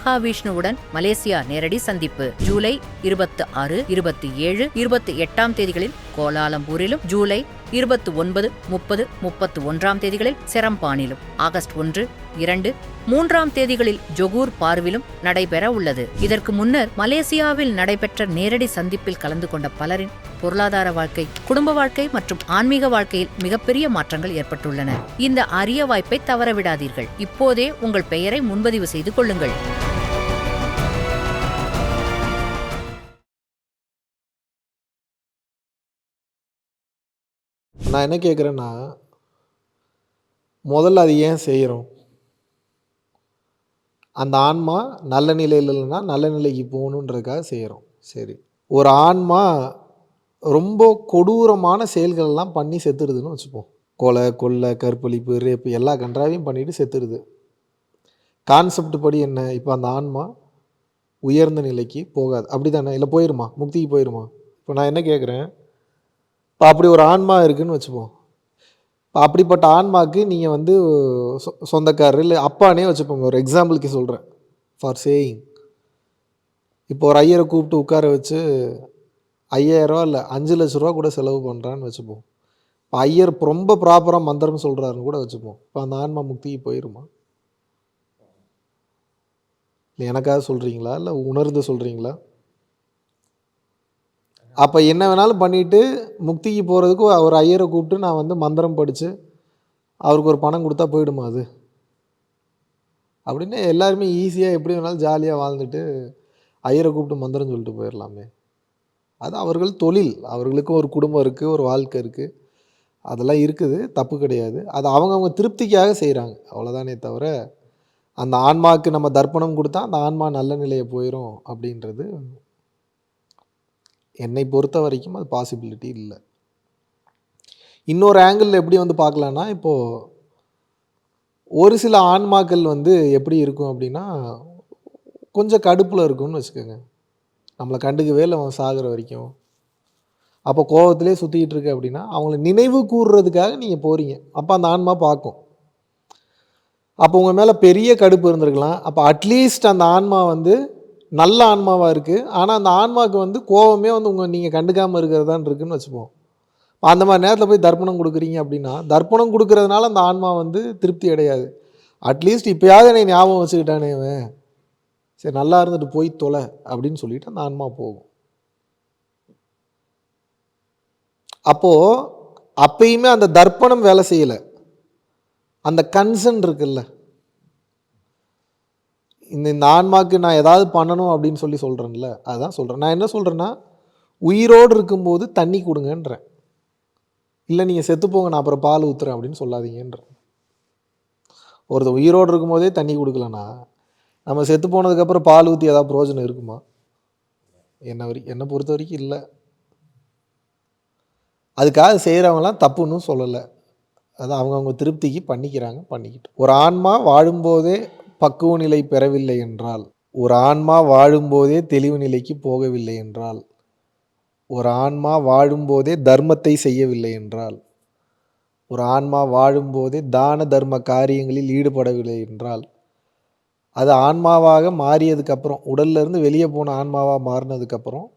மகாவிஷ்ணுவுடன் Malaysia நேரடி சந்திப்பு. ஜூலை 26, 27, 28 தேதிகளில் கோலாலம்பூரிலும், ஜூலை 29, 30, 31 தேதிகளில் செரம்பானிலும், ஆகஸ்ட் 1, 2, 3 தேதிகளில் ஜொகூர் பார்விலும் நடைபெற உள்ளது. இதற்கு முன்னர் மலேசியாவில் நடைபெற்ற நேரடி சந்திப்பில் கலந்து கொண்ட பலரின் பொருளாதார வாழ்க்கை, குடும்ப வாழ்க்கை மற்றும் ஆன்மீக வாழ்க்கையில் மிகப்பெரிய மாற்றங்கள் ஏற்பட்டுள்ளன. இந்த அரிய வாய்ப்பை தவறவிடாதீர்கள். இப்போதே உங்கள் பெயரை முன்பதிவு செய்து கொள்ளுங்கள். நான் என்ன கேட்குறேன்னா, முதல்ல அது ஏன் செய்கிறோம்? அந்த ஆன்மா நல்ல நிலையில் இல்லைன்னா நல்ல நிலைக்கு போகணுன்றதுக்காக செய்கிறோம். சரி, ஒரு ஆன்மா ரொம்ப கொடூரமான செயல்களெல்லாம் பண்ணி செத்துடுதுன்னு வச்சுப்போம். கொலை, கொள்ளை, கற்பழிப்பு, ரேப்பு எல்லா கன்றாவையும் பண்ணிட்டு செத்துடுது. கான்செப்ட் படி என்ன? இப்போ அந்த ஆன்மா உயர்ந்த நிலைக்கு போகாது, அப்படி தானே? இல்லை போயிருமா? முக்திக்கு போயிருமா? இப்போ நான் என்ன கேட்குறேன், இப்போ அப்படி ஒரு ஆன்மா இருக்குதுன்னு வச்சுப்போம். இப்போ அப்படிப்பட்ட ஆன்மாவுக்கு நீங்கள் வந்து சொந்தக்காரர் இல்லை அப்பானே வச்சுப்போங்க. ஒரு எக்ஸாம்பிளுக்கு சொல்கிறேன், ஃபார் சேயிங். இப்போ ஒரு ஐயரை கூப்பிட்டு உட்கார வச்சு 5000 இல்லை 5 லட்ச ரூபா கூட செலவு பண்ணுறான்னு வச்சுப்போம். இப்போ ஐயர் ரொம்ப ப்ராப்பராக மந்திரம் சொல்கிறாருன்னு கூட வச்சுப்போம். இப்போ அந்த ஆன்மா முக்திக்கு போயிருமா? இல்லை எனக்காக சொல்கிறீங்களா, இல்லை உணர்ந்து சொல்கிறீங்களா? அப்போ என்ன வேணாலும் பண்ணிவிட்டு முக்திக்கு போகிறதுக்கு ஒரு ஐயரை கூப்பிட்டு நான் வந்து மந்திரம் படித்து அவருக்கு ஒரு பணம் கொடுத்தா போயிடுமா அது? அப்படின்னு எல்லாருமே ஈஸியாக எப்படி வேணாலும் ஜாலியாக வாழ்ந்துட்டு ஐயரை கூப்பிட்டு மந்திரம் சொல்லிட்டு போயிடலாமே. அது அவர்கள் தொழில், அவர்களுக்கும் ஒரு குடும்பம் இருக்குது, ஒரு வாழ்க்கை இருக்குது, அதெல்லாம் இருக்குது, தப்பு கிடையாது. அது அவங்கவுங்க திருப்திக்காக செய்கிறாங்க, அவ்வளோதானே தவிர அந்த ஆன்மாவுக்கு நம்ம தர்ப்பணம் கொடுத்தா அந்த ஆன்மா நல்ல நிலையை போயிடும் அப்படின்றது என்னை பொறுத்த வரைக்கும் அது பாசிபிலிட்டி இல்லை. இன்னொரு ஆங்கிளில் எப்படி வந்து பார்க்கலான்னா, இப்போது ஒரு சில ஆன்மாக்கள் வந்து எப்படி இருக்கும் அப்படின்னா, கொஞ்சம் கடுப்பில் இருக்கும்னு வச்சுக்கோங்க. நம்மளை கண்டுக்கவே இல்லை அவன் சாகிற வரைக்கும். அப்போ கோபத்திலே சுற்றிக்கிட்டு இருக்கு அப்படின்னா, அவங்கள நினைவு கூறுறதுக்காக நீங்கள் போகிறீங்க. அப்போ அந்த ஆன்மா பார்க்கும். அப்போ உங்கள் மேலே பெரிய கடுப்பு இருந்திருக்கலாம். அப்போ அட்லீஸ்ட் அந்த ஆன்மா வந்து நல்ல ஆன்மாவாக இருக்குது. ஆனால் அந்த ஆன்மாவுக்கு வந்து கோபமே வந்து நீங்கள் கண்டுக்காமல் இருக்கிறதான் இருக்குதுன்னு வச்சுப்போம். அந்த மாதிரி நேரத்தில் போய் தர்ப்பணம் கொடுக்குறீங்க அப்படின்னா, தர்ப்பணம் கொடுக்கறதுனால அந்த ஆன்மா வந்து திருப்தி அடையாது. அட்லீஸ்ட் இப்போயாவது என்னை ஞாபகம் வச்சுக்கிட்டானே அவன், சரி நல்லா இருந்துட்டு போய் தொலை அப்படின்னு சொல்லிட்டு அந்த ஆன்மா போகும். அப்போது அப்பயுமே அந்த தர்ப்பணம் வேலை செய்யலை, அந்த கன்சர்ன் இருக்குல்ல. இந்த ஆன்மாவுக்கு நான் ஏதாவது பண்ணணும் அப்படின்னு சொல்கிறேன்ல, அதுதான் சொல்கிறேன். நான் என்ன சொல்கிறேன்னா, உயிரோடு இருக்கும்போது தண்ணி கொடுங்கன்றேன். இல்லை நீங்கள் செத்துப்போங்க நான் அப்புறம் பால் ஊற்றுறேன் அப்படின்னு சொல்லாதீங்கன்றேன். ஒருத்தர் உயிரோடு இருக்கும்போதே தண்ணி கொடுக்கலன்னா நம்ம செத்து போனதுக்கப்புறம் பால் ஊற்றி ஏதாவது பிரயோஜனம் இருக்குமா? என்னை பொறுத்த வரைக்கும் இல்லை. அதுக்காக செய்கிறவங்களாம் தப்புன்னு சொல்லலை, அது அவங்கவுங்க திருப்திக்கு பண்ணிக்கிட்டு. ஒரு ஆன்மா வாழும்போதே பக்குவ நிலை பெறவில்லை என்றால், ஒரு ஆன்மா வாழும்போதே தெளிவு நிலைக்கு போகவில்லை என்றால், ஒரு ஆன்மா வாழும்போதே தர்மத்தை செய்யவில்லை என்றால், ஒரு ஆன்மா வாழும்போதே தான தர்ம காரியங்களில் ஈடுபடவில்லை என்றால், அது ஆன்மாவாக மாறியதுக்கப்புறம், உடல்லேருந்து வெளியே போன ஆன்மாவாக மாறினதுக்கப்புறம்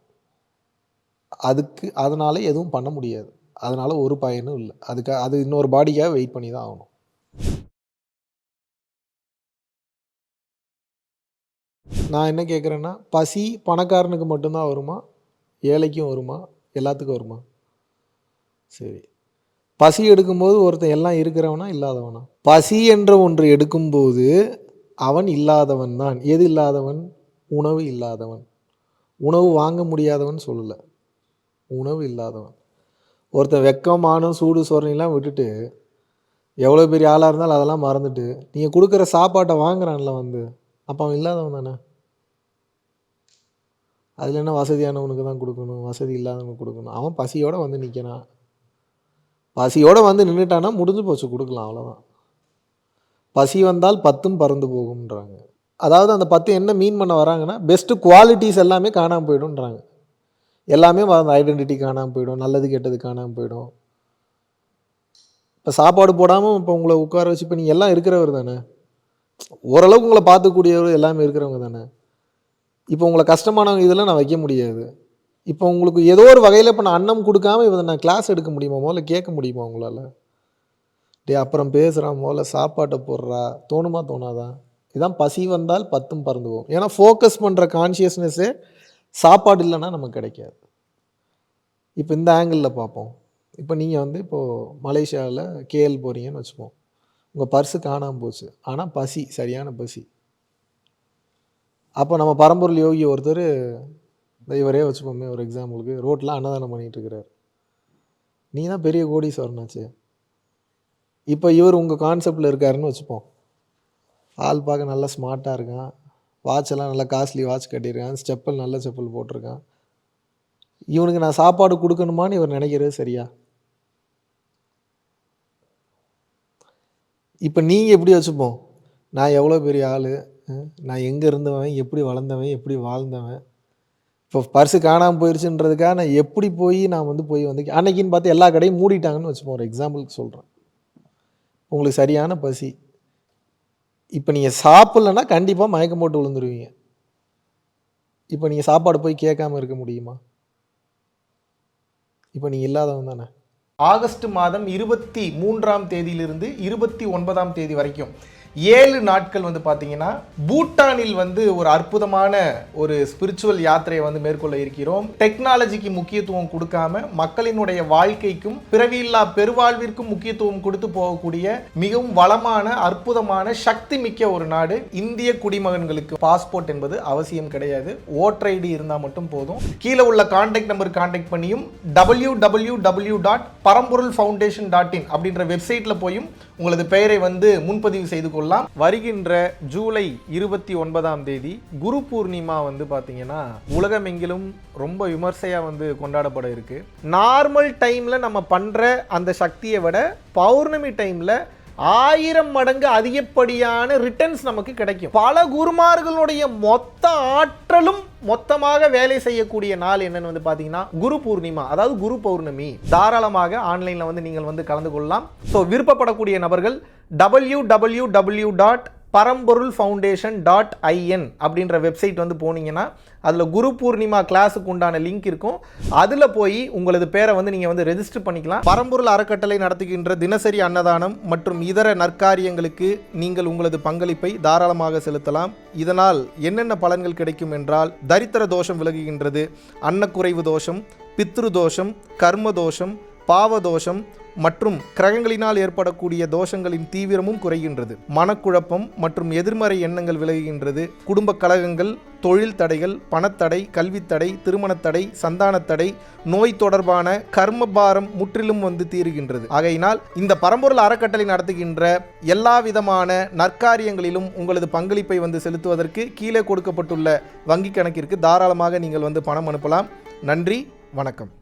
அதனால் எதுவும் பண்ண முடியாது. அதனால் ஒரு பயனும் இல்லை. அது இன்னொரு பாடிக்காக வெயிட் பண்ணி தான் ஆகணும். நான் என்ன கேட்குறேன்னா, பசி பணக்காரனுக்கு மட்டும்தான் வருமா, ஏழைக்கும் வருமா, எல்லாத்துக்கும் வருமா? சரி, பசி எடுக்கும்போது ஒருத்தன் எல்லாம் இருக்கிறவனா இல்லாதவனா? பசி என்ற ஒன்று எடுக்கும்போது அவன் இல்லாதவன் தான். எது இல்லாதவன்? உணவு இல்லாதவன். உணவு வாங்க முடியாதவன் சொல்லலை, உணவு இல்லாதவன். ஒருத்தன் வெக்கம், மானம், சூடு சொரணைலாம் விட்டுட்டு எவ்வளோ பெரிய ஆளாக இருந்தாலும் அதெல்லாம் மறந்துட்டு நீங்கள் கொடுக்குற சாப்பாட்டை வாங்குறான்ல வந்து, அப்போ அவன் இல்லாதவன் தானே. அதில் என்ன வசதியானவனுக்கு தான் கொடுக்கணும், வசதி இல்லாதவனுக்கு கொடுக்கணும்? அவன் பசியோடு வந்து நிற்கிறான், பசியோடு வந்து நின்றுட்டானா முடிஞ்சு போச்சு, கொடுக்கலாம், அவ்வளோதான். பசி வந்தால் 10ம் பறந்து போகும்ன்றாங்க. அதாவது அந்த 10 என்ன மீன் பண்ண வராங்கன்னா, பெஸ்ட்டு குவாலிட்டிஸ் எல்லாமே காணாமல் போய்டும்ன்றாங்க. எல்லாமே அந்த ஐடென்டிட்டி காணாமல் போயிடும், நல்லது கெட்டது காணாமல் போயிடும். இப்போ சாப்பாடு போடாமல் இப்போ உங்களை உட்கார வச்சு இப்போ நீங்கள் எல்லாம் இருக்கிறவர் தானே, ஓரளவுக்கு உங்களை பார்த்துக்கூடியவர் எல்லாமே இருக்கிறவங்க தானே. இப்போ உங்களை கஷ்டமானவங்க இதெல்லாம் நான் வைக்க முடியாது. இப்போ உங்களுக்கு ஏதோ ஒரு வகையில் இப்போ நான் அன்னம் கொடுக்காம இதை நான் கிளாஸ் எடுக்க முடியுமா? முதல்ல கேட்க முடியுமா உங்களால்? டே அப்புறம் பேசுகிறான், முதல்ல சாப்பாட்டை போடுறா, தோணுமா தோணாதா? இதான் பசி வந்தால் பத்தும் பறந்து போகும். ஏன்னா ஃபோக்கஸ் பண்ணுற கான்ஷியஸ்னஸ்ஸே சாப்பாடு இல்லைன்னா நமக்கு கிடைக்காது. இப்போ இந்த ஆங்கிளில் பார்ப்போம். இப்போ நீங்கள் வந்து இப்போது மலேசியாவில் கேஎல் போகிறீங்கன்னு வச்சுப்போம். உங்கள் பர்ஸு காணாமல் போச்சு. ஆனால் பசி, சரியான பசி. அப்போ நம்ம பரம்பொருள் யோகி ஒருத்தர், இவரே வச்சுப்போமே ஒரு எக்ஸாம்பிளுக்கு, ரோட்டில் அன்னதானம் பண்ணிகிட்டு இருக்கிறார். நீ தான் பெரிய கோடீஸ்வரனாச்சு. இப்போ இவர் உங்கள் கான்செப்டில் இருக்காருன்னு வச்சுப்போம். ஆள் பார்க்க நல்லா ஸ்மார்ட்டாக இருக்கான், வாட்செல்லாம் நல்லா காஸ்ட்லி வாட்ச் கட்டியிருக்கான், செப்பல் நல்ல செப்பல் போட்டிருக்கான். இவனுக்கு நான் சாப்பாடு கொடுக்கணுமான்னு இவர் நினைக்கிறது சரியா? இப்போ நீங்கள் எப்படி வச்சுப்போம், நான் எவ்வளோ பெரிய ஆள், நான் எங்கே இருந்தவன், எப்படி வளர்ந்தவன், எப்படி வாழ்ந்தவன், இப்போ பர்ஸு காணாமல் போயிடுச்சுன்றதுக்காக நான் எப்படி போய் நான் வந்து அன்னைக்குன்னு பார்த்து எல்லா கடையும் மூடிட்டாங்கன்னு வச்சுப்போம். ஒரு எக்ஸாம்பிளுக்கு சொல்கிறேன். உங்களுக்கு சரியான பசி. இப்போ நீங்கள் சாப்பிட்லன்னா கண்டிப்பாக மயக்கம் போட்டு விழுந்துருவீங்க. இப்போ நீங்கள் சாப்பாடு போய் கேட்காம இருக்க முடியுமா? இப்போ நீங்கள் இல்லாதவன் தானே. ஆகஸ்ட் மாதம் 23ஆம் தேதியிலிருந்து 29ஆம் தேதி வரைக்கும் 7 நாட்கள் வந்து பார்த்தீங்கன்னா பூட்டானில் வந்து ஒரு அற்புதமான ஒரு ஸ்பிரிச்சுவல் யாத்திரையை வந்து மேற்கொள்ள இருக்கிறோம். டெக்னாலஜிக்கு முக்கியத்துவம் கொடுக்காம மக்களினுடைய வாழ்க்கைக்கும் பிறவியில்லா பெருவாழ்விற்கும் முக்கியத்துவம் கொடுத்து போகக்கூடிய மிகவும் வளமான அற்புதமான சக்தி மிக்க ஒரு நாடு. இந்திய குடிமகன்களுக்கு பாஸ்போர்ட் என்பது அவசியம் கிடையாது. ஓட்டர் ஐடி இருந்தால் மட்டும் போதும். கீழே உள்ள கான்டாக்ட் நம்பர் கான்டாக்ட் பண்ணியும் www.paramporulfoundation.in அப்படின்ற வெப்சைட்டில் போயும் உங்களது பெயரை வந்து முன்பதிவு செய்து கொள்ளலாம். வருகின்ற ஜூலை 29ஆம் தேதி குரு பூர்ணிமா வந்து பார்த்தீங்கன்னா உலகமெங்கிலும் ரொம்ப விமர்சையாக வந்து கொண்டாடப்பட இருக்கு. நார்மல் டைம்ல நம்ம பண்ற அந்த சக்தியை விட பௌர்ணமி டைம்ல 1000 மடங்கு அதிகப்படியான ரிட்டர்ன்ஸ் நமக்கு கிடைக்கும். பல குருமார்களுடைய மொத்த ஆற்றலும் மொத்தமாக வேலை செய்யக்கூடிய நாள் என்னன்னு வந்து பார்த்தீங்கன்னா குரு பூர்ணிமா, அதாவது குரு பௌர்ணமி. தாராளமாக ஆன்லைனில் வந்து நீங்கள் வந்து கலந்து கொள்ளலாம். ஸோ விருப்பப்படக்கூடிய நபர்கள் www.paramporulfoundation.in அப்படின்ற வெப்சைட் வந்து போனீங்கன்னா அதில் குரு பூர்ணிமா கிளாஸுக்கு உண்டான லிங்க் இருக்கும். அதில் போய் உங்களது பேரை வந்து நீங்கள் வந்து ரெஜிஸ்டர் பண்ணிக்கலாம். பரம்பொருள் அறக்கட்டளை நடத்துகின்ற தினசரி அன்னதானம் மற்றும் இதர நற்காரியங்களுக்கு நீங்கள் உங்களது பங்களிப்பை தாராளமாக செலுத்தலாம். இதனால் என்னென்ன பலன்கள் கிடைக்கும் என்றால், தரித்திர தோஷம் விலகுகின்றது, அன்னக்குறைவு தோஷம், பித்ரு தோஷம், கர்ம தோஷம், பாவதோஷம் மற்றும் கிரகங்களினால் ஏற்படக்கூடிய தோஷங்களின் தீவிரமும் குறைகின்றது. மனக்குழப்பம் மற்றும் எதிர்மறை எண்ணங்கள் விலகுகின்றது. குடும்ப கலகங்கள், தொழில் தடைகள், பணத்தடை, கல்வித்தடை, திருமணத்தடை, சந்தானத்தடை, நோய் தொடர்பான கர்மபாரம் முற்றிலும் வந்து தீருகின்றது. ஆகையினால் இந்த பரம்பொருள் அறக்கட்டளை நடத்துகின்ற எல்லா விதமான நற்காரியங்களிலும் உங்களது பங்களிப்பை வந்து செலுத்துவதற்கு கீழே கொடுக்கப்பட்டுள்ள வங்கி கணக்கிற்கு தாராளமாக நீங்கள் வந்து பணம் அனுப்பலாம். நன்றி, வணக்கம்.